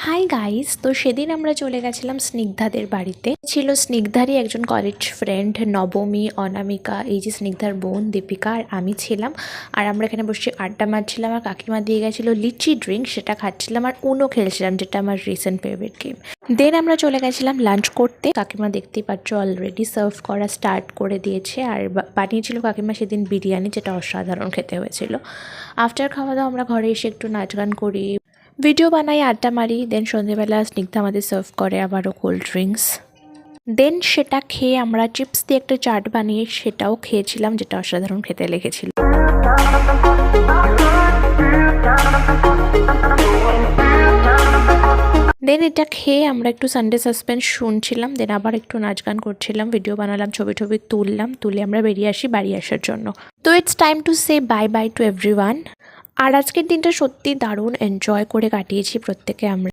Hi guys, তো সেদিন আমরা চলে গেছিলাম স্নিগ্ধাদের বাড়িতে। ছিল স্নিগ্ধারই একজন কলেজ ফ্রেন্ড নবমী, অনামিকা, এই যে স্নিগ্ধার বোন দীপিকা আর আমি ছিলাম। আর আমরা এখানে বসে আড্ডা মারছিলাম আর কাকিমা দিয়ে গেছিলো লিচি ড্রিঙ্ক, সেটা খাচ্ছিলাম আর উনো খেলছিলাম, যেটা আমার রিসেন্ট ফেভারিট গেম। দেন আমরা চলে গেছিলাম লাঞ্চ করতে। কাকিমা দেখতেই পাচ্ছ অলরেডি সার্ভ করা স্টার্ট করে দিয়েছে আর বানিয়েছিল কাকিমা সেদিন বিরিয়ানি, যেটা অসাধারণ খেতে হয়েছিল। আফটার খাওয়া দাওয়া আমরা ঘরে এসে একটু নাচ গান করি, ভিডিও বানাই, আড্ডা মারি। দেন সন্ধেবেলা স্নিগ্ধা আমাদের সার্ভ করে আবারও কোল্ড ড্রিঙ্কস। দেন সেটা খেয়ে আমরা চিপস দিয়ে একটা চাট বানিয়ে সেটাও খেয়েছিলাম, যেটা অসাধারণ খেতে লেগেছিল। দেন এটা খেয়ে আমরা একটু সানডে সাসপেন্স শুনছিলাম, দেন আবার একটু নাচ গান করছিলাম, ভিডিও বানালাম, ছবি তুলে আমরা বেরিয়ে আসি বাড়ি আসার জন্য। তো it's time to say bye bye to everyone. আর আজকের দিনটা সত্যি দারুণ এনজয় করে কাটিয়েছি প্রত্যেকে আমরা।